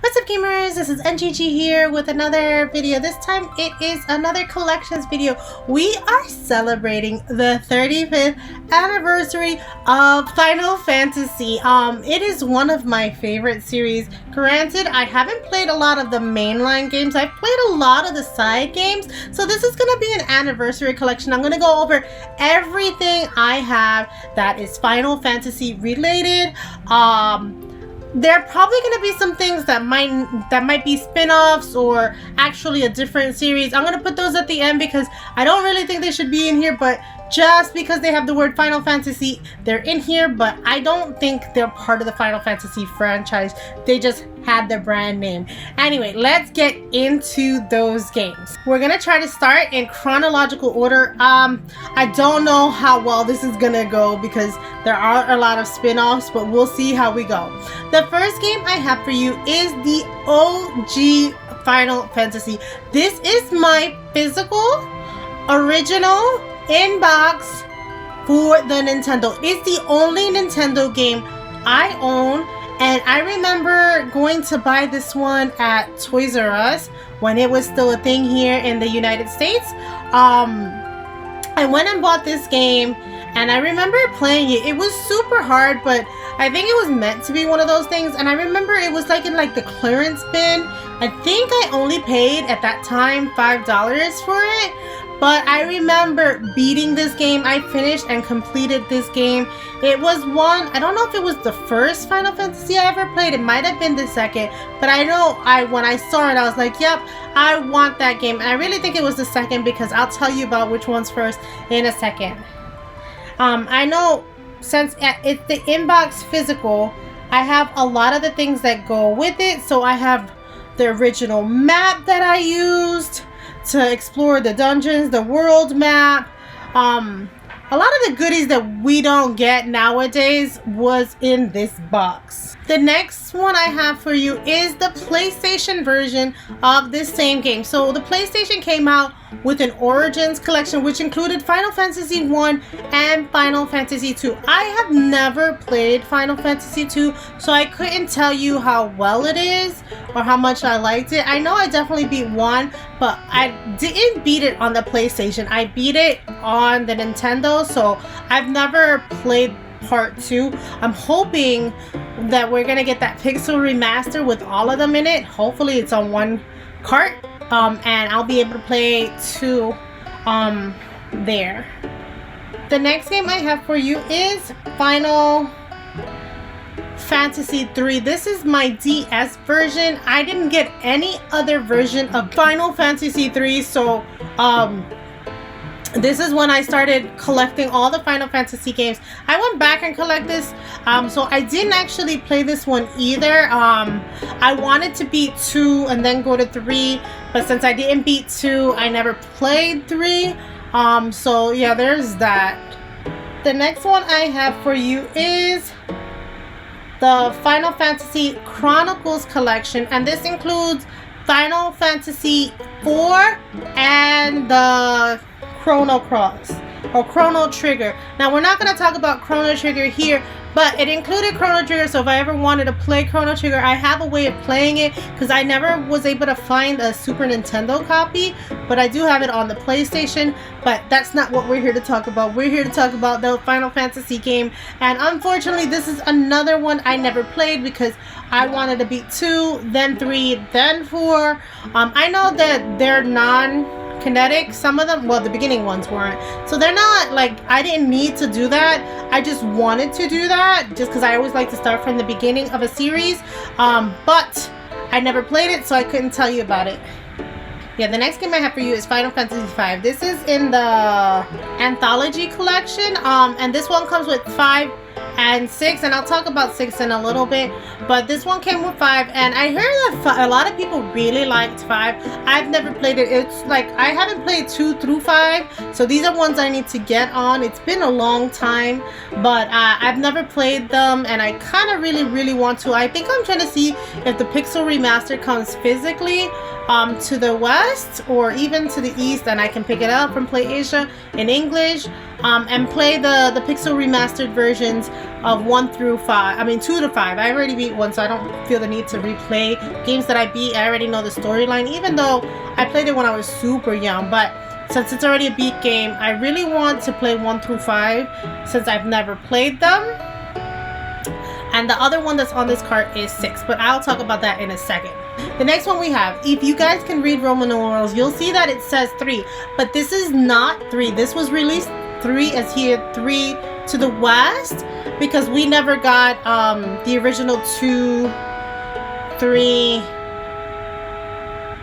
What's up, gamers? This is NGG here with another video. This time it is another collections video. We are celebrating the 35th anniversary of Final Fantasy. It is one of my favorite series. Granted, I haven't played a lot of the mainline games. I've played a lot of the side games. So this is going to be an anniversary collection. I'm going to go over everything I have that is Final Fantasy related. There are probably going to be some things that might be spin-offs or actually a different series. I'm going to put those at the end because I don't really think they should be in here, but just because they have the word Final Fantasy, they're in here, but I don't think they're part of the Final Fantasy franchise. They just had their brand name. Anyway, let's get into those games. We're gonna try to start in chronological order. I don't know how well this is gonna go because there are a lot of spin-offs, but we'll see how we go. The first game I have for you is the OG Final Fantasy. This is my physical, original in-box for the Nintendo. It's the only Nintendo game I own, and I remember going to buy this one at Toys R Us when it was still a thing here in the United States. I went and bought this game, and I remember playing it. It was super hard, but I think it was meant to be one of those things. And I remember it was like in like the clearance bin. I think I only paid at that time $5 for it. But I remember beating this game. I finished and completed this game. It was one, I don't know if it was the first Final Fantasy I ever played. It might have been the second. But I know when I saw it, I was like, yep, I want that game. And I really think it was the second because I'll tell you about which one's first in a second. I know since it's the inbox physical, I have a lot of the things that go with it. So I have the original map that I used to explore the dungeons, the world map. A lot of the goodies that we don't get nowadays was in this box. The next one I have for you is the PlayStation version of this same game. So the PlayStation came out with an Origins collection which included Final Fantasy I and Final Fantasy II. I have never played Final Fantasy II, so I couldn't tell you how well it is or how much I liked it. I know I definitely beat 1, but I didn't beat it on the PlayStation. I beat it on the Nintendo, so I've never played part 2. I'm hoping that we're gonna get that pixel remaster with all of them in it. Hopefully it's on one cart, and I'll be able to play 2 there. The next game I have for you is Final Fantasy III. This is my DS version. I didn't get any other version of Final Fantasy III, so this is when I started collecting all the Final Fantasy games. I went back and collect this, so I didn't actually play this one either. I wanted to beat 2 and then go to 3, but since I didn't beat 2, I never played 3. So yeah, there's that. The next one I have for you is the Final Fantasy Chronicles collection, and this includes Final Fantasy IV and the Chrono Cross or Chrono Trigger. Now we're not going to talk about Chrono Trigger here, but it included Chrono Trigger, so if I ever wanted to play Chrono Trigger, I have a way of playing it because I never was able to find a Super Nintendo copy, but I do have it on the PlayStation. But that's not what we're here to talk about. We're here to talk about the Final Fantasy game, and unfortunately this is another one I never played because I wanted to beat 2, then 3, then 4. I know that they're non-kinetic, some of them, well, the beginning ones weren't, so they're not like, I didn't need to do that. I just wanted to do that just because I always like to start from the beginning of a series, but I never played it, so I couldn't tell you about it. Yeah, the next game I have for you is Final Fantasy V. This is in the Anthology collection, and this one comes with 5 and 6, and I'll talk about 6 in a little bit, but this one came with 5, and I heard that a lot of people really liked 5. I've never played it. It's like I haven't played 2 through 5, so these are ones I need to get on. It's been a long time, but I've never played them, and I kind of really want to. I think I'm trying to see if the pixel remaster comes physically. to the west or even to the east, and I can pick it up from PlayAsia in English, and play the pixel remastered versions of 1 through 5. I mean 2 to 5. I already beat 1, so I don't feel the need to replay games that I beat. I already know the storyline, even though I played it when I was super young. But since it's already a beat game, I really want to play 1 through 5 since I've never played them. And the other one that's on this cart is 6, but I'll talk about that in a second. The next one we have, if you guys can read Roman numerals, you'll see that it says 3, but this is not 3. This was released 3 as here 3 to the west, because we never got the original 2, 3,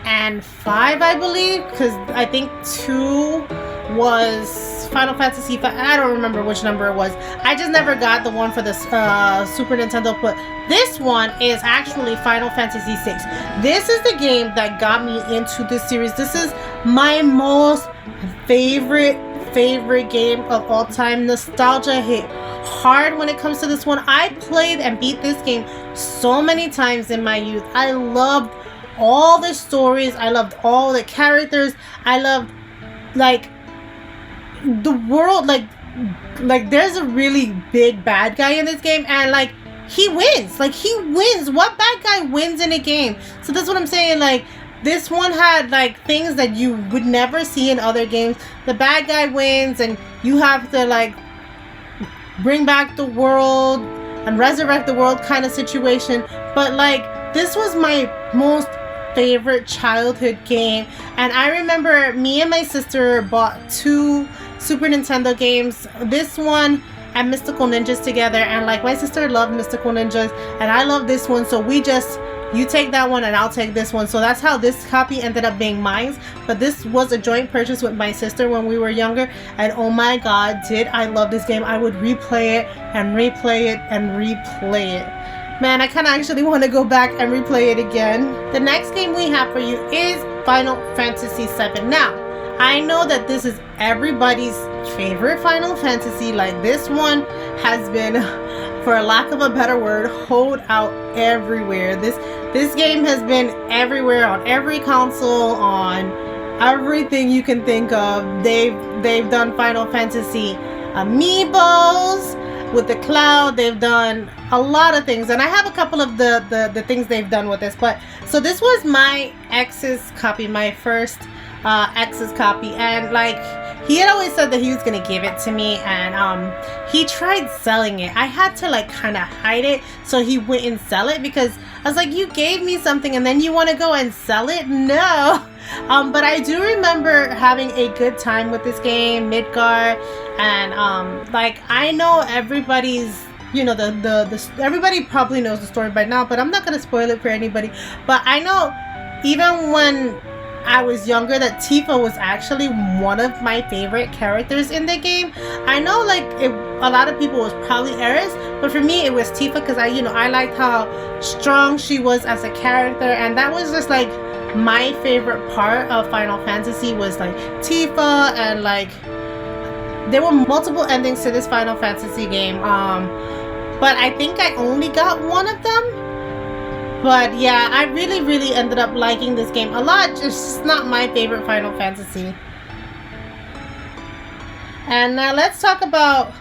and 5, I believe, because I think 2 was Final Fantasy 5. I don't remember which number it was. I just never got the one for the Super Nintendo, but this one is actually Final Fantasy 6. This is the game that got me into this series. This is my most favorite game of all time. Nostalgia hit hard when it comes to this one. I played and beat this game so many times in my youth. I loved all the stories. I loved all the characters. I loved, like, the world. Like there's a really big bad guy in this game, and like he wins. What bad guy wins in a game? So that's what I'm saying. Like, this one had like things that you would never see in other games. The bad guy wins, and you have to like bring back the world and resurrect the world kind of situation. But like, this was my most favorite childhood game, and I remember me and my sister bought 2 Super Nintendo games, this one and Mystical Ninjas together, and like my sister loved Mystical Ninjas and I love this one, so we just, you take that one and I'll take this one. So that's how this copy ended up being mine. But this was a joint purchase with my sister when we were younger, and oh my god, did I love this game. I would replay it and replay it and replay it. Man, I kind of actually want to go back and replay it again. The next game we have for you is Final Fantasy VII. Now, I know that this is everybody's favorite Final Fantasy. Like, this one has been, for a lack of a better word, hold out everywhere. This game has been everywhere, on every console, on everything you can think of. They've done Final Fantasy amiibos with the cloud. They've done a lot of things, and I have a couple of the things they've done with this. But so this was my ex's copy, my first ex's copy, and like, he had always said that he was gonna give it to me, and he tried selling it. I had to like kind of hide it so he wouldn't sell it, because I was like, you gave me something and then you want to go and sell it? No. But I do remember having a good time with this game, Midgar, and like, I know everybody's, you know, everybody probably knows the story by now, but I'm not gonna spoil it for anybody. But I know even when I was younger that Tifa was actually one of my favorite characters in the game. I know like a lot of people was probably Eris, but for me it was Tifa, because I liked how strong she was as a character, and that was just like my favorite part of Final Fantasy, was like Tifa. And like, there were multiple endings to this Final Fantasy game, but I think I only got one of them. But yeah, I really ended up liking this game a lot. It's just not my favorite Final Fantasy. And now let's talk about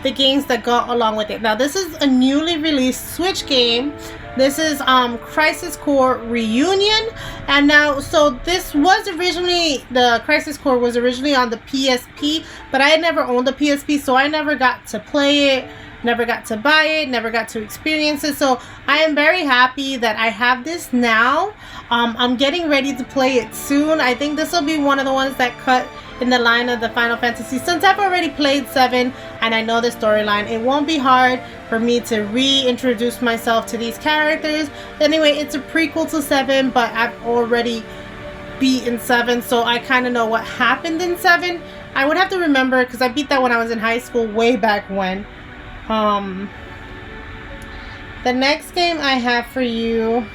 the games that go along with it. Now, this is a newly released Switch game. This is Crisis Core Reunion. And now, so this was originally, the Crisis Core was originally on the PSP, but I had never owned the PSP, so I never got to play it. Never got to buy it, never got to experience it. So I am very happy that I have this now. I'm getting ready to play it soon. I think this will be one of the ones that cut in the line of the Final Fantasy. Since I've already played 7 and I know the storyline, it won't be hard for me to reintroduce myself to these characters. Anyway, it's a prequel to 7, but I've already beaten 7, so I kind of know what happened in 7. I would have to remember, because I beat that when I was in high school way back when. The next game I have for you,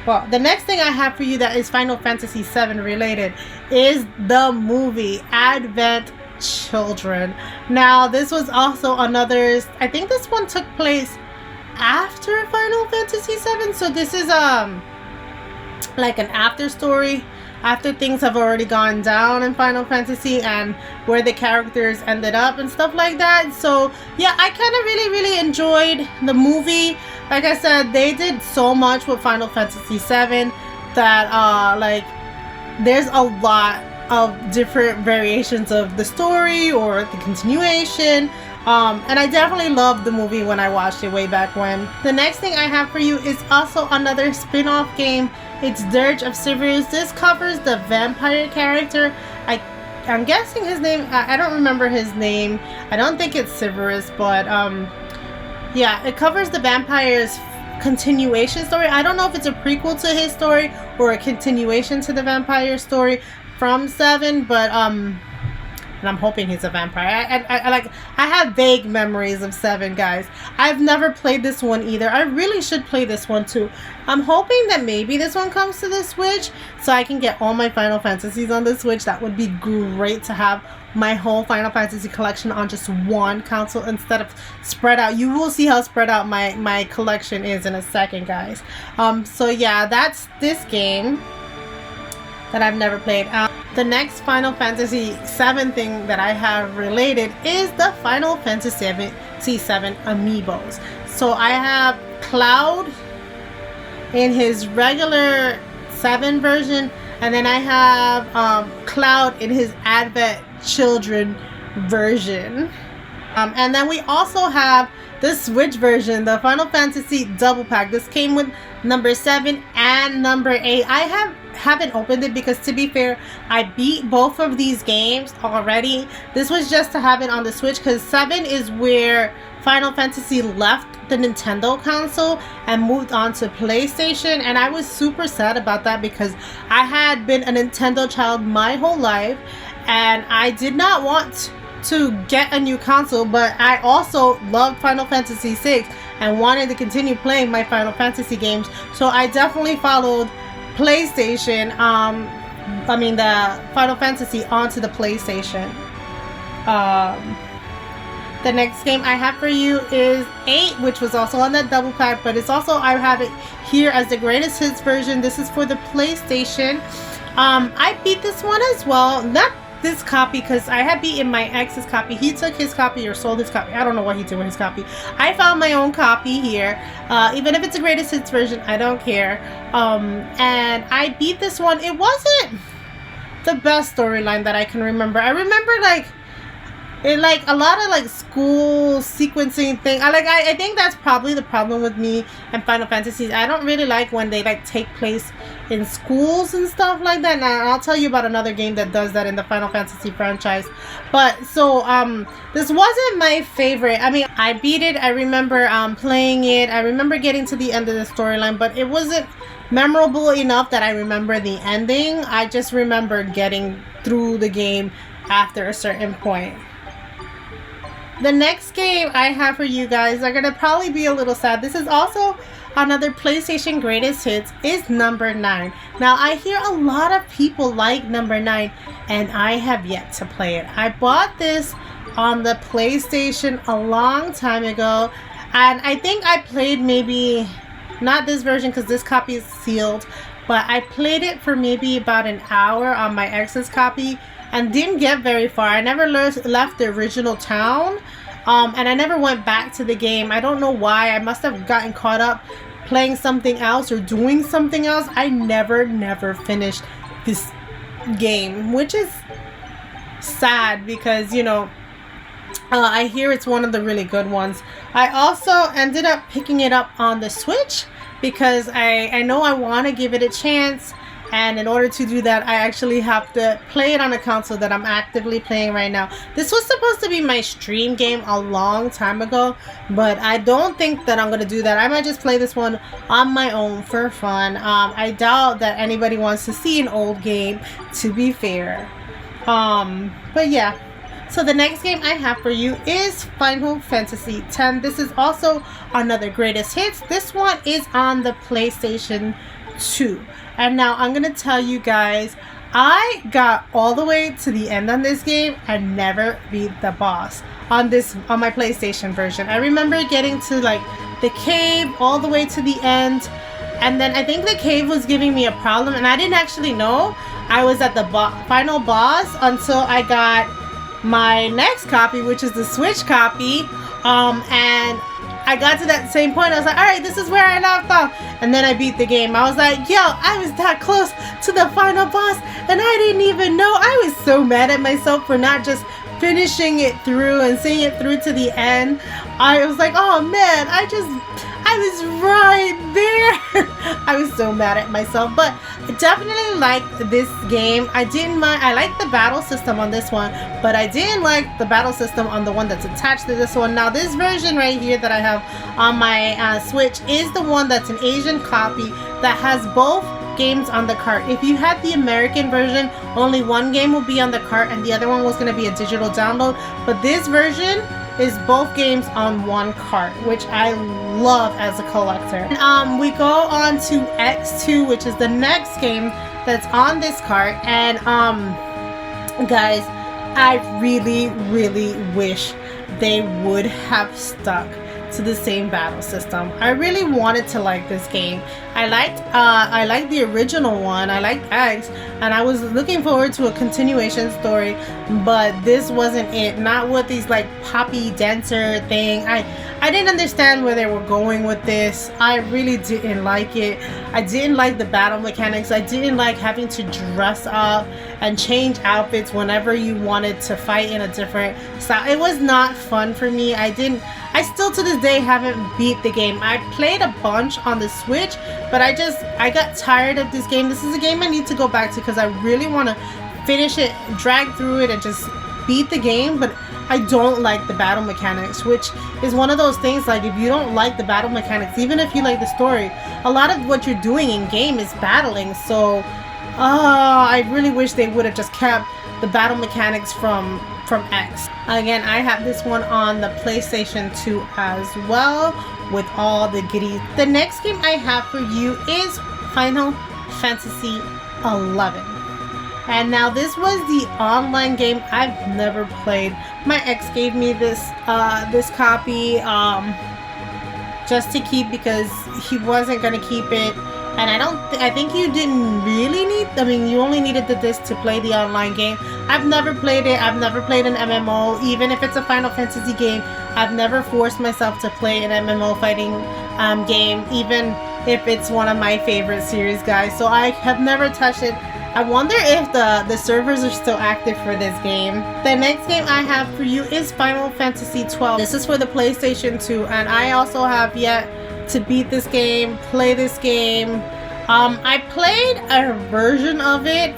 well, the next thing I have for you that is Final Fantasy VII related is the movie Advent Children. Now, this was also another, I think this one took place after Final Fantasy VII, so this is like an after story after things have already gone down in Final Fantasy and where the characters ended up and stuff like that. So yeah, I kind of really enjoyed the movie. Like I said, they did so much with Final Fantasy VII that like there's a lot of different variations of the story or the continuation. And I definitely loved the movie when I watched it way back when. The next thing I have for you is also another spin-off game. It's Dirge of Cerberus. This covers the vampire character. I'm guessing his name, I don't remember his name. I don't think it's Cerberus, but yeah, it covers the vampire's continuation story. I don't know if it's a prequel to his story or a continuation to the vampire story from 7, but and I'm hoping he's a vampire. I have vague memories of 7, guys. I've never played this one either. I really should play this one too. I'm hoping that maybe this one comes to the Switch so I can get all my Final Fantasies on the Switch. That would be great to have my whole Final Fantasy collection on just one console instead of spread out. You will see how spread out my collection is in a second, guys. So yeah, that's this game that I've never played. The next Final Fantasy VII thing that I have related is the Final Fantasy VII amiibos. So I have Cloud in his regular 7 version, and then I have Cloud in his Advent Children version. And then we also have the Switch version, the Final Fantasy Double Pack. This came with number 7 and number 8. I haven't opened it because, to be fair, I beat both of these games already. This was just to have it on the Switch because 7 is where Final Fantasy left the Nintendo console and moved on to PlayStation, and I was super sad about that because I had been a Nintendo child my whole life and I did not want to get a new console, but I also loved Final Fantasy VI and wanted to continue playing my Final Fantasy games, so I definitely followed PlayStation, the Final Fantasy onto the PlayStation. The next game I have for you is 8, which was also on that double pack, but it's also, I have it here as the greatest hits version. This is for the PlayStation. I beat this one as well, not this copy because I had beaten my ex's copy. He took his copy or sold his copy. I don't know what he did with his copy. I found my own copy here. Even if it's a greatest hits version, I don't care. And I beat this one. It wasn't the best storyline that I can remember. I remember a lot of school sequencing thing. I think that's probably the problem with me and Final Fantasies. I don't really like when they take place in schools and stuff like that. Now I'll tell you about another game that does that in the Final Fantasy franchise. But so this wasn't my favorite. I mean, I beat it. I remember playing it. I remember getting to the end of the storyline, but it wasn't memorable enough that I remember the ending. I just remember getting through the game after a certain point. The next game I have for you guys are gonna probably be a little sad. This is also another PlayStation greatest hits, is number 9. Now I hear a lot of people like number 9 and I have yet to play it. I bought this on the PlayStation a long time ago and I think I played maybe, not this version because this copy is sealed, but I played it for maybe about an hour on my ex's copy and didn't get very far. I never left the original town, and I never went back to the game. I don't know why. I must have gotten caught up playing something else or doing something else. I never finished this game, which is sad because, you know, I hear it's one of the really good ones. I also ended up picking it up on the Switch because I know I want to give it a chance. And in order to do that, I actually have to play it on a console that I'm actively playing right now. This was supposed to be my stream game a long time ago, but I don't think that I'm going to do that. I might just play this one on my own for fun. I doubt that anybody wants to see an old game, to be fair. But yeah. So the next game I have for you is Final Fantasy X. This is also another greatest hits. This one is on the PlayStation 2. And now I'm going to tell you guys, I got all the way to the end on this game and never beat the boss on my PlayStation version. I remember getting to the cave all the way to the end and then I think the cave was giving me a problem, and I didn't actually know I was at the final boss until I got my next copy, which is the Switch copy, and I got to that same point. I was like, alright, this is where I left off. And then I beat the game. I was like, yo, I was that close to the final boss and I didn't even know. I was so mad at myself for not just finishing it through and seeing it through to the end. I was like, oh man, I was right there. I was so mad at myself, but I definitely liked this game. I liked the battle system on this one, but I didn't like the battle system on the one that's attached to this one. Now this version right here that I have on my Switch is the one that's an Asian copy that has both games on the cart. If you had the American version, only one game will be on the cart and the other one was going to be a digital download, but this version is both games on one cart, which I love as a collector. And, we go on to X2, which is the next game that's on this cart, and guys, I really wish they would have stuck to the same battle system. I really wanted to like this game. I liked the original one. I liked X, and I was looking forward to a continuation story, but this wasn't it. Not with these like poppy dancer thing. I didn't understand where they were going with this. I really didn't like it. I didn't like the battle mechanics. I didn't like having to dress up and change outfits whenever you wanted to fight in a different style. It was not fun for me. I still to this day haven't beat the game. I played a bunch on the Switch, but I got tired of this game. This is a game I need to go back to because I really want to finish it, drag through it, and just beat the game, but I don't like the battle mechanics, which is one of those things, like if you don't like the battle mechanics, even if you like the story, a lot of what you're doing in game is battling, so I really wish they would have just kept the battle mechanics from X. Again, I have this one on the PlayStation 2 as well, with all the goodies. The next game I have for you is Final Fantasy XI. And now this was the online game I've never played. My ex gave me this copy just to keep because he wasn't gonna keep it. And I think you didn't really need, I mean, you only needed the disc to play the online game. I've never played it. I've never played an MMO. Even if it's a Final Fantasy game, I've never forced myself to play an MMO fighting game, even if it's one of my favorite series, guys. So I have never touched it. I wonder if the servers are still active for this game. The next game I have for you is Final Fantasy XII. This is for the PlayStation 2, and I also have yet to beat this game, play this game. I played a version of it.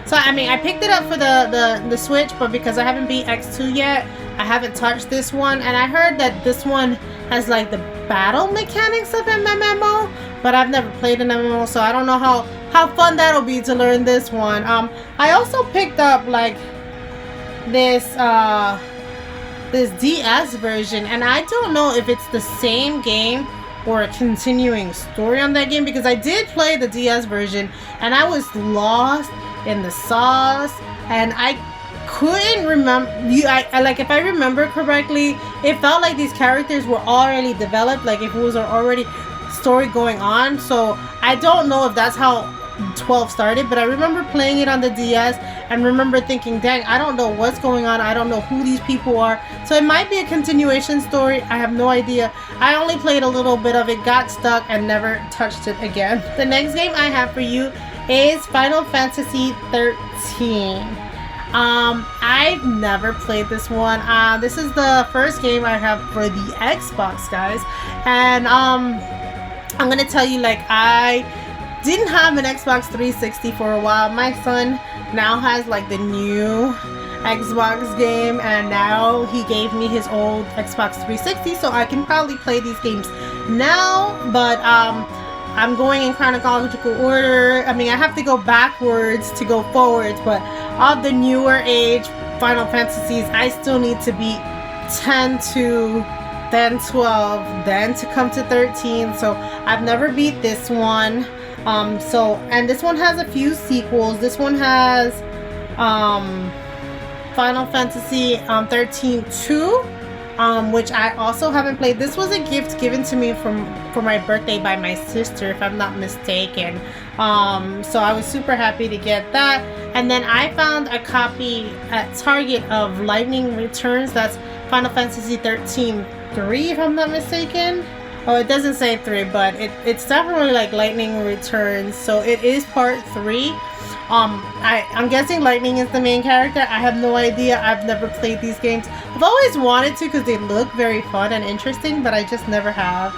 So I mean, I picked it up for the Switch, but because I haven't beat X2 yet, I haven't touched this one. And I heard that this one has like the battle mechanics of an MMO, but I've never played an MMO, so I don't know how fun that'll be to learn this one. I also picked up like this DS version, and I don't know if it's the same game or a continuing story on that game, because I did play the DS version and I was lost in the sauce and I couldn't remember. Like, if I remember correctly, it felt like these characters were already developed, like if it was already story going on. So I don't know if that's how 12 started, but I remember playing it on the DS and remember thinking, dang, I don't know what's going on, I don't know who these people are. So it might be a continuation story, I have no idea. I only played a little bit of it, got stuck, and never touched it again. The next game I have for you is Final Fantasy XIII. I've never played this one. This is the first game I have for the Xbox, guys, and I'm gonna tell you, like, I didn't have an Xbox 360 for a while. My son now has like the new Xbox game, and now he gave me his old Xbox 360, so I can probably play these games now, but I'm going in chronological order. I mean, I have to go backwards to go forwards, but of the newer age Final Fantasies, I still need to beat 10 to then 12, then to come to 13, so I've never beat this one. And this one has a few sequels. This one has Final Fantasy 13-2, which I also haven't played. This was a gift given to me for my birthday by my sister, if I'm not mistaken. So I was super happy to get that. And then I found a copy at Target of Lightning Returns. That's Final Fantasy 13 3, if I'm not mistaken. Oh, it doesn't say 3, but it's definitely like Lightning Returns. So it is part 3. I'm guessing Lightning is the main character. I have no idea. I've never played these games. I've always wanted to because they look very fun and interesting, but I just never have.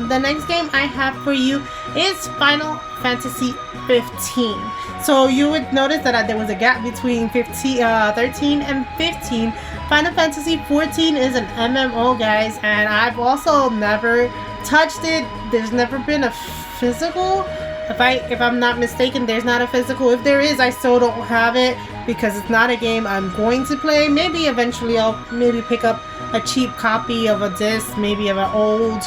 The next game I have for you is Final Fantasy 15. So you would notice that there was a gap between 13 and 15. Final Fantasy 14 is an MMO, guys, and I've also never touched it. There's never been a physical. If I'm not mistaken, there's not a physical. If there is, I still don't have it because it's not a game I'm going to play. Maybe eventually I'll maybe pick up a cheap copy of a disc, maybe of an old,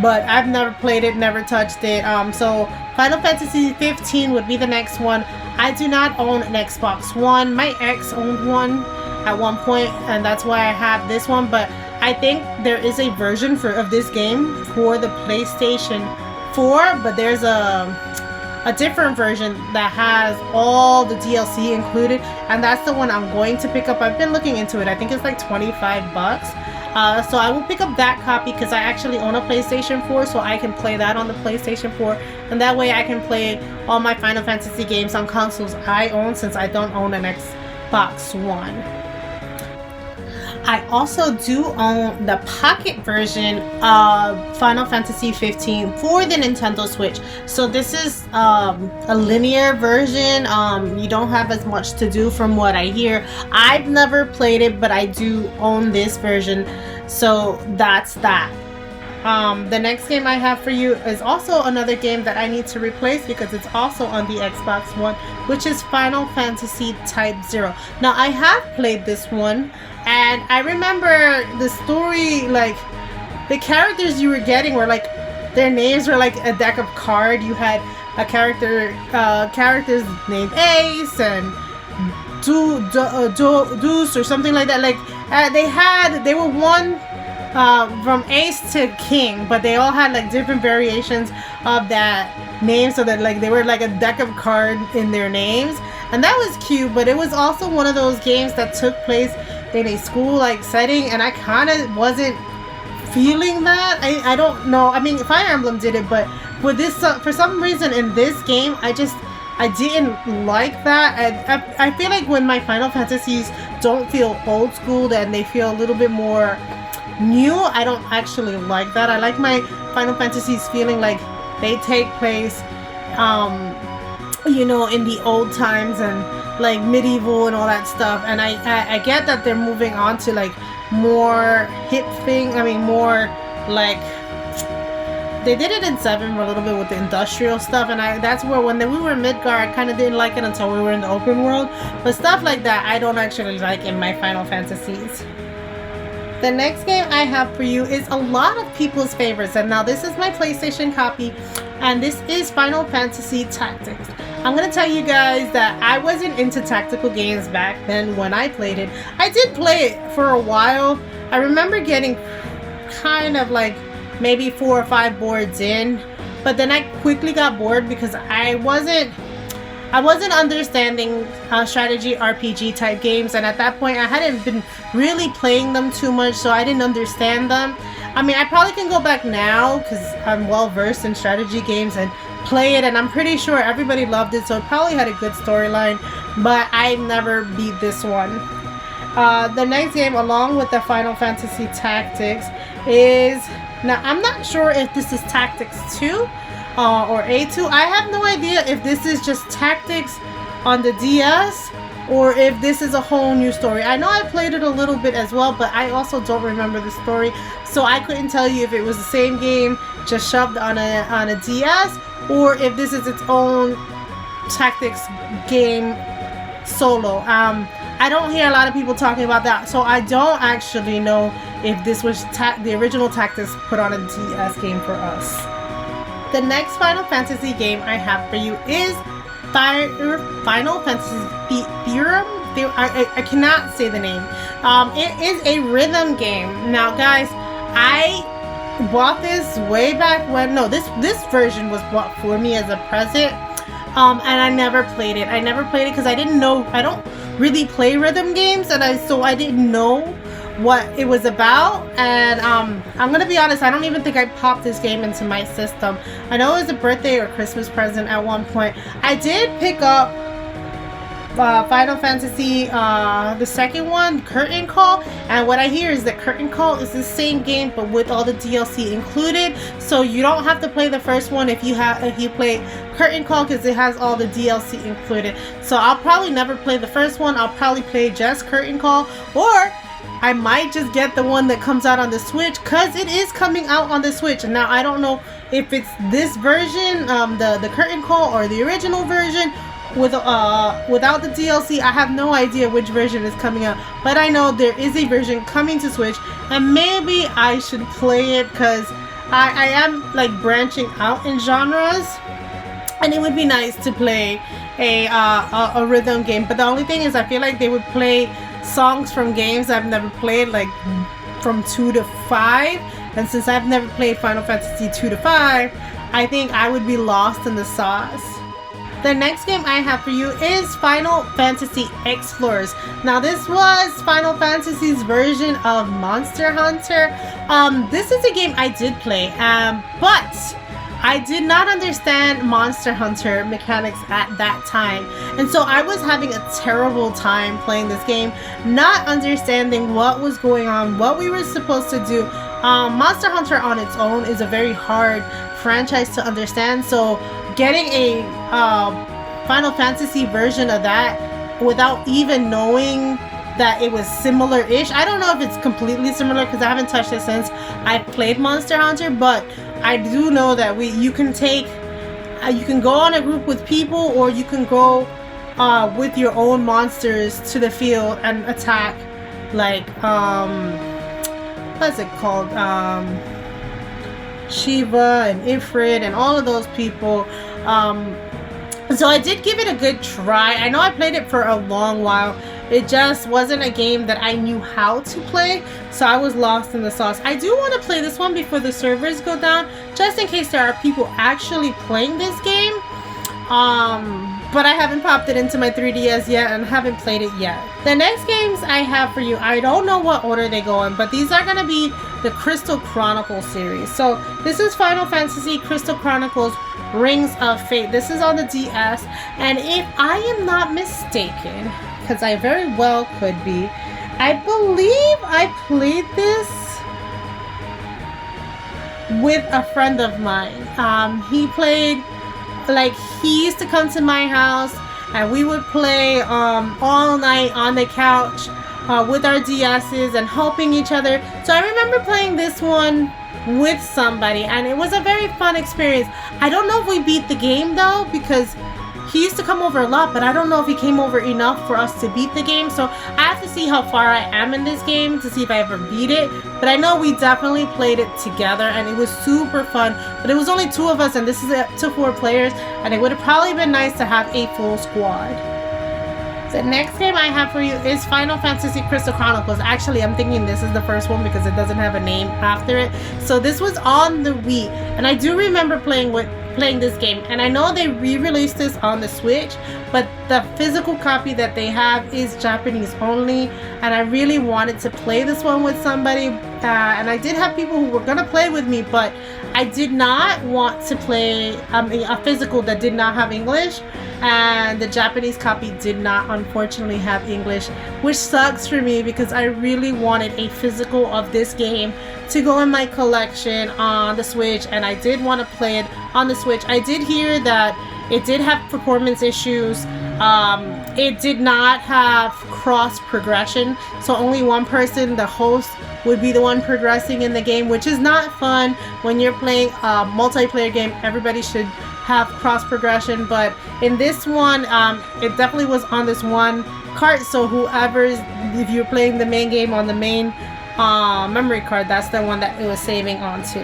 but I've never played it, never touched it. So Final Fantasy 15 would be the next one. I do not own an Xbox One. My ex owned one at one point, and that's why I have this one. But I think there is a version of this game for the PlayStation 4, but there's a different version that has all the DLC included, and that's the one I'm going to pick up. I've been looking into it. I think it's like 25 bucks. So I will pick up that copy because I actually own a PlayStation 4, so I can play that on the PlayStation 4, and that way I can play all my Final Fantasy games on consoles I own, since I don't own an Xbox One. I also do own the pocket version of Final Fantasy 15 for the Nintendo Switch. So this is a linear version. You don't have as much to do from what I hear. I've never played it, but I do own this version. So that's that. The next game I have for you is also another game that I need to replace because it's also on the Xbox One, which is Final Fantasy Type 0. Now I have played this one, and I remember the story, like the characters you were getting were like, their names were like a deck of cards. You had a characters named Ace and Deuce or something like that. Like they were one from Ace to King, but they all had like different variations of that name, so that like they were like a deck of cards in their names, and that was cute. But it was also one of those games that took place in a school like setting, and I kind of wasn't feeling that. I don't know. I mean, Fire Emblem did it, but with this, for some reason in this game, I didn't like that. I feel like when my Final Fantasies don't feel old school and they feel a little bit more new, I don't actually like that. I like my Final Fantasies feeling like they take place you know, in the old times and like medieval and all that stuff. And I get that they're moving on to like more hip thing. I mean, more like they did it in 7 a little bit with the industrial stuff, and that's where when we were in Midgar, I kind of didn't like it until we were in the open world. But stuff like that I don't actually like in my Final Fantasies. The next game I have for you is a lot of people's favorites, and now this is my PlayStation copy, and this is Final Fantasy Tactics. I'm gonna tell you guys that I wasn't into tactical games back then when I played it. I did play it for a while. I remember getting kind of like maybe 4 or 5 boards in, but then I quickly got bored because I wasn't understanding strategy RPG type games, and at that point I hadn't been really playing them too much, so I didn't understand them. I mean, I probably can go back now because I'm well versed in strategy games and play it, and I'm pretty sure everybody loved it, so it probably had a good storyline, but I never beat this one. The next game along with the Final Fantasy Tactics is, now I'm not sure if this is Tactics 2 or A2. I have no idea if this is just Tactics on the DS or if this is a whole new story. I know I played it a little bit as well, but I also don't remember the story, so I couldn't tell you if it was the same game just shoved on a DS or if this is its own Tactics game solo. I don't hear a lot of people talking about that, so I don't actually know if this was the original Tactics put on a DS game for us. The next Final Fantasy game I have for you is Final Fantasy Theatrhythm. I cannot say the name. It is a rhythm game. Now, guys, I bought this way back when. No, this version was bought for me as a present. And I never played it. I never played it because I didn't know. I don't really play rhythm games, and I didn't know what it was about. And I'm gonna be honest, I don't even think I popped this game into my system. I know it was a birthday or Christmas present at one point. I did pick up Final Fantasy, the second one, Curtain Call, and what I hear is that Curtain Call is the same game but with all the DLC included, so you don't have to play the first one if you play Curtain Call, because it has all the DLC included. So I'll probably never play the first one. I'll probably play just Curtain Call, or I might just get the one that comes out on the Switch, because it is coming out on the Switch. Now, I don't know if it's this version, the Curtain Call, or the original version without the DLC. I have no idea which version is coming out, but I know there is a version coming to Switch, and maybe I should play it, because I am like branching out in genres, and it would be nice to play a rhythm game. But the only thing is, I feel like they would play songs from games I've never played, like from 2 to 5, and since I've never played Final Fantasy 2 to 5, I think I would be lost in the sauce. The next game I have for you is Final Fantasy Explorers. Now, this was Final Fantasy's version of Monster Hunter. This is a game I did play, but I did not understand Monster Hunter mechanics at that time. And so I was having a terrible time playing this game, not understanding what was going on, what we were supposed to do. Monster Hunter on its own is a very hard franchise to understand, so getting a Final Fantasy version of that without even knowing that it was similar-ish. I don't know if it's completely similar because I haven't touched it since I played Monster Hunter, but I do know that you can go on a group with people, or you can go with your own monsters to the field and attack, like what's it called, Shiva and Ifrit and all of those people. So I did give it a good try. I know I played it for a long while. It just wasn't a game that I knew how to play, so I was lost in the sauce. I do want to play this one before the servers go down, just in case there are people actually playing this game. But I haven't popped it into my 3DS yet and haven't played it yet. The next games I have for you, I don't know what order they go in, but these are going to be the Crystal Chronicles series. So this is Final Fantasy Crystal Chronicles Rings of Fate. This is on the DS, and if I am not mistaken, because I very well could be, I believe I played this with a friend of mine. He played, like, he used to come to my house and we would play all night on the couch with our DS's and helping each other. So I remember playing this one with somebody, and it was a very fun experience. I don't know if we beat the game though, because he used to come over a lot, but I don't know if he came over enough for us to beat the game. So I have to see how far I am in this game to see if I ever beat it. But I know we definitely played it together, and it was super fun. But it was only 2 of us, and this is up to 4 players, and it would have probably been nice to have a full squad. The next game I have for you is Final Fantasy Crystal Chronicles. Actually, I'm thinking this is the first one because it doesn't have a name after it. So this was on the Wii, and I do remember playing this game, and I know they re-released this on the Switch, but the physical copy that they have is Japanese only, and I really wanted to play this one with somebody, and I did have people who were gonna play with me, but I did not want to play a physical that did not have English, and the Japanese copy did not unfortunately have English, which sucks for me because I really wanted a physical of this game to go in my collection on the Switch, and I did want to play it on the Switch. I did hear that it did have performance issues. It did not have cross progression, so only one person, the host, would be the one progressing in the game, which is not fun when you're playing a multiplayer game. Everybody should have cross progression, but in this one, it definitely was on this one cart, so if you're playing the main game on the main memory card, that's the one that it was saving onto.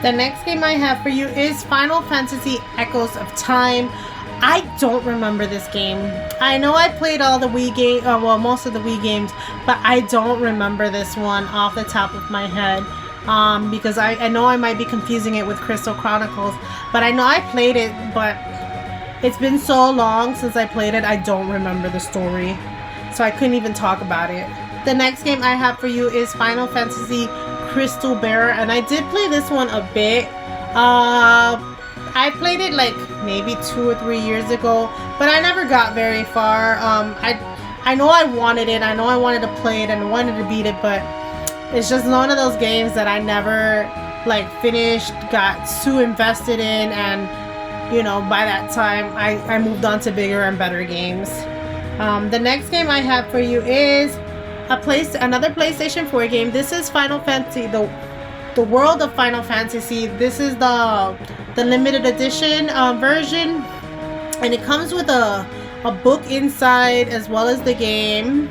The next game I have for you is Final Fantasy Echoes of Time. I don't remember this game. I know I played all the Wii game, well, most of the Wii games, but I don't remember this one off the top of my head. Because I know I might be confusing it with Crystal Chronicles, but I know I played it, but it's been so long since I played it, I don't remember the story. So I couldn't even talk about it. The next game I have for you is Final Fantasy Crystal Bearer, and I did play this one a bit. I played it like maybe 2 or 3 years ago, but I never got very far. I know I wanted it, I know I wanted to play it and I wanted to beat it, but it's just one of those games that I never like finished, got too invested in, and you know, by that time I moved on to bigger and better games. The next game I have for you is another PlayStation 4 game. This is Final Fantasy, the World of Final Fantasy. This is the limited edition version, and it comes with a book inside as well as the game.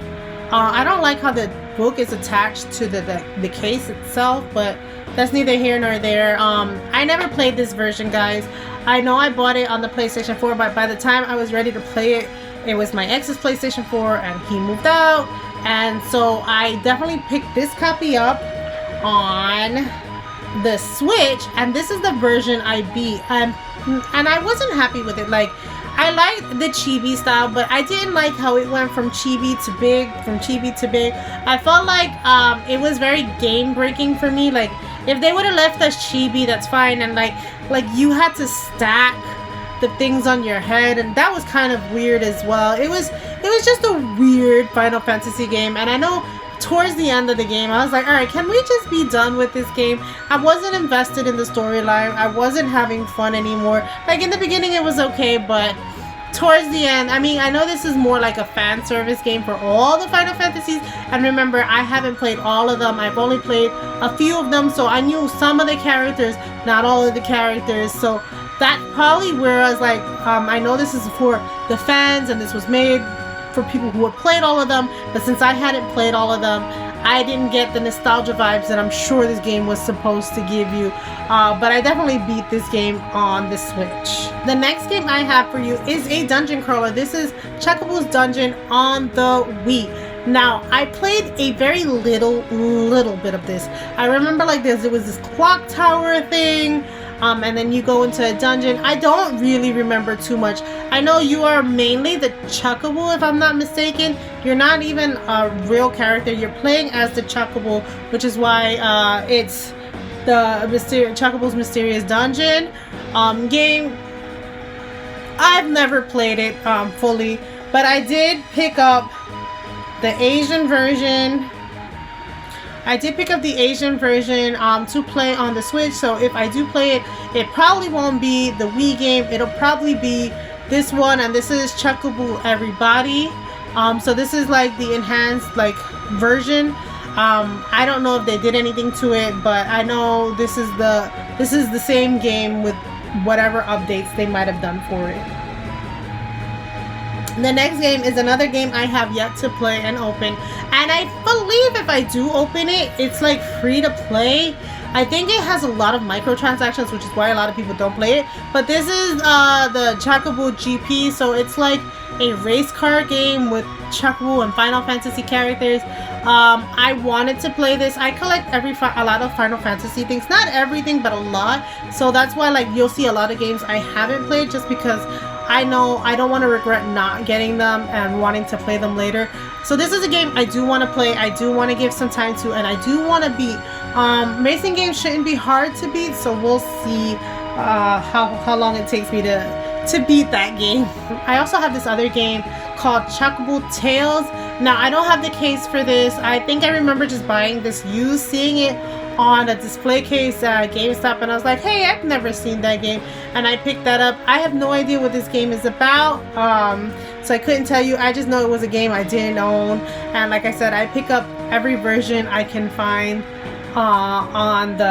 I don't like how the book is attached to the case itself, but that's neither here nor there. I never played this version, guys. I know I bought it on the PlayStation 4, but by the time I was ready to play it, it was my ex's PlayStation 4 and he moved out, and so I definitely picked this copy up on the Switch, and this is the version I beat, and I wasn't happy with it. Like, I liked the chibi style, but I didn't like how it went from chibi to big, I felt like it was very game breaking for me. Like, if they would have left us chibi, that's fine, and like you had to stack the things on your head, and that was kind of weird as well. It was just a weird Final Fantasy game, and I know towards the end of the game I was like, alright, can we just be done with this game? I wasn't invested in the storyline, I wasn't having fun anymore. Like, in the beginning it was okay, but towards the end, I mean, I know this is more like a fan service game for all the Final Fantasies, and remember, I haven't played all of them. I've only played a few of them, so I knew some of the characters, not all of the characters, so that's probably where I was like, I know this is for the fans and this was made for people who had played all of them, but since I hadn't played all of them, I didn't get the nostalgia vibes that I'm sure this game was supposed to give you. But I definitely beat this game on the Switch. The next game I have for you is a dungeon crawler. This is Chocobo's Dungeon on the Wii. Now, I played a very little bit of this. I remember like this, it was this clock tower thing, and then you go into a dungeon. I don't really remember too much. I know you are mainly the Chocobo, if I'm not mistaken. You're not even a real character. You're playing as the Chocobo, which is why it's the Chocobo's Mysterious Dungeon game. I've never played it fully, but I did pick up the Asian version. To play on the Switch, so if I do play it, it probably won't be the Wii game. It'll probably be this one, and this is Chocobo Everybody. So this is like the enhanced like version. I don't know if they did anything to it, but I know this is the same game with whatever updates they might have done for it. The next game is another game I have yet to play and open, and I believe if I do open it, it's like free to play. I think it has a lot of microtransactions, which is why a lot of people don't play it. But this is the Chocobo GP, so it's like a race car game with Chocobo and Final Fantasy characters. I wanted to play this. I collect a lot of Final Fantasy things, not everything, but a lot. So that's why like you'll see a lot of games I haven't played, just because I know I don't want to regret not getting them and wanting to play them later. So this is a game I do want to play. I do want to give some time to, and I do want to beat. Racing games shouldn't be hard to beat, so we'll see how long it takes me to beat that game. I also have this other game called Chocobo Tales. Now, I don't have the case for this. I think I remember just buying this used, seeing it on a display case at GameStop, and I was like, hey, I've never seen that game, and I picked that up. I have no idea what this game is about, so I couldn't tell you. I just know it was a game I didn't own, and like I said, I pick up every version I can find on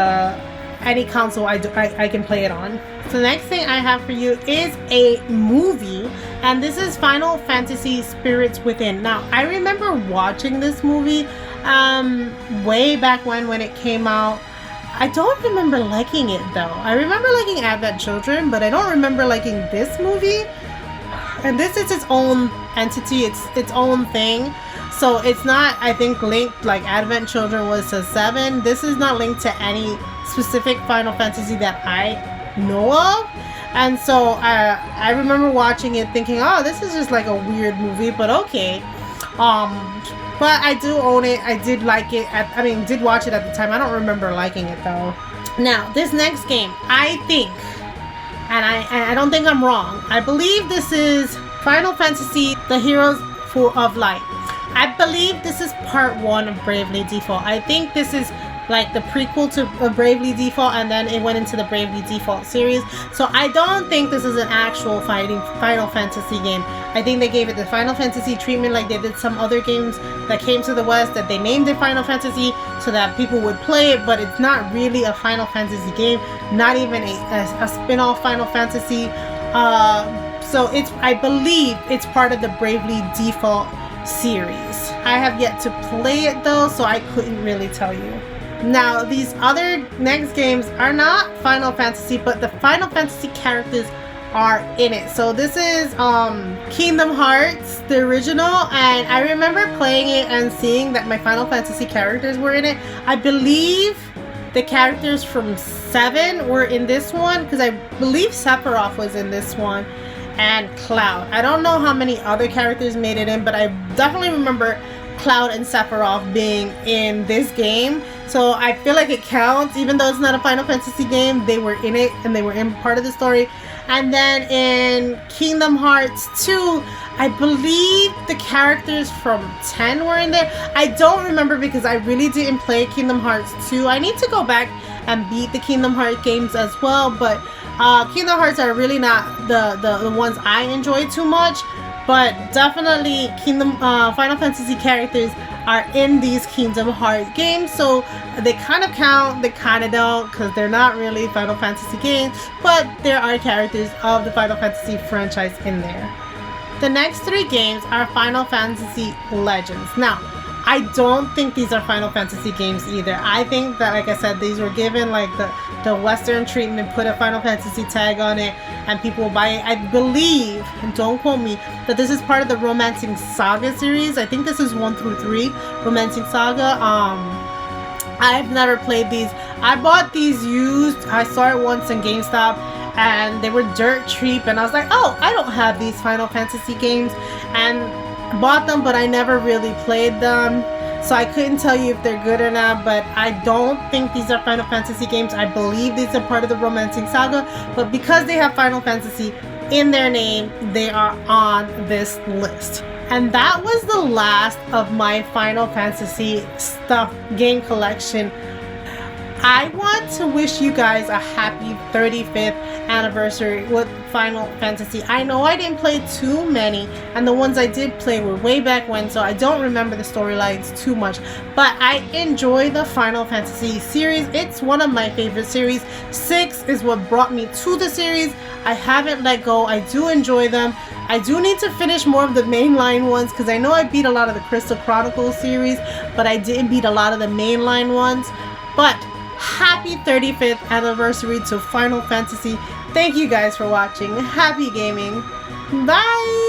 any console I can play it on. So the next thing I have for you is a movie, and this is Final Fantasy Spirits Within. Now, I remember watching this movie way back when it came out. I don't remember liking it though. I remember liking Advent Children, but I don't remember liking this movie. and this is its own entity, it's its own thing. So it's not, I think, linked like Advent Children was to 7. This is not linked to any specific Final Fantasy that I know of. And so I remember watching it thinking, oh, this is just like a weird movie, but okay. But I do own it. I did like it. Did watch it at the time. I don't remember liking it though. Now, this next game, I think, and I don't think I'm wrong, I believe this is Final Fantasy, The Heroes of Light. I believe this is part 1 of Bravely Default. I think this is like the prequel to Bravely Default, and then it went into the Bravely Default series. So I don't think this is an actual Final Fantasy game. I think they gave it the Final Fantasy treatment like they did some other games that came to the West, that they named it Final Fantasy so that people would play it, but it's not really a Final Fantasy game, not even a spin-off Final Fantasy. So I believe it's part of the Bravely Default series. I have yet to play it though, so I couldn't really tell you. Now, these other next games are not Final Fantasy, but the Final Fantasy characters are in it. So this is Kingdom Hearts, the original, and I remember playing it and seeing that my Final Fantasy characters were in it. I believe the characters from 7 were in this one, because I believe Sephiroth was in this one, and Cloud. I don't know how many other characters made it in, but I definitely remember Cloud and Sephiroth being in this game. So I feel like it counts, even though it's not a Final Fantasy game. They were in it and they were in part of the story. And then in Kingdom Hearts 2, I believe the characters from 10 were in there. I don't remember because I really didn't play Kingdom Hearts 2. I need to go back and beat the Kingdom Hearts games as well, but Kingdom Hearts are really not the ones I enjoy too much. But definitely Final Fantasy characters are in these Kingdom Hearts games, so they kind of count, they kind of don't, because they're not really Final Fantasy games, but there are characters of the Final Fantasy franchise in there. The next 3 games are Final Fantasy Legends. Now, I don't think these are Final Fantasy games either. I think that, like I said, these were given like the Western treatment, put a Final Fantasy tag on it, and people will buy it. I believe, and don't quote me, that this is part of the Romancing Saga series. I think this is 1 through 3, Romancing Saga. I've never played these. I bought these used. I saw it once in GameStop, and they were dirt cheap, and I was like, oh, I don't have these Final Fantasy games, and bought them, but I never really played them, so I couldn't tell you if they're good or not. But I don't think these are Final Fantasy games. I believe these are part of the Romancing Saga, but because they have Final Fantasy in their name, they are on this list. And that was the last of my Final Fantasy stuff game collection. I want to wish you guys a happy 35th anniversary with Final Fantasy. I know I didn't play too many, and the ones I did play were way back when, so I don't remember the storylines too much, but I enjoy the Final Fantasy series. It's one of my favorite series. 6 is what brought me to the series. I haven't let go. I do enjoy them. I do need to finish more of the mainline ones, because I know I beat a lot of the Crystal Chronicles series, but I didn't beat a lot of the mainline ones. But happy 35th anniversary to Final Fantasy. Thank you guys for watching. Happy gaming. Bye!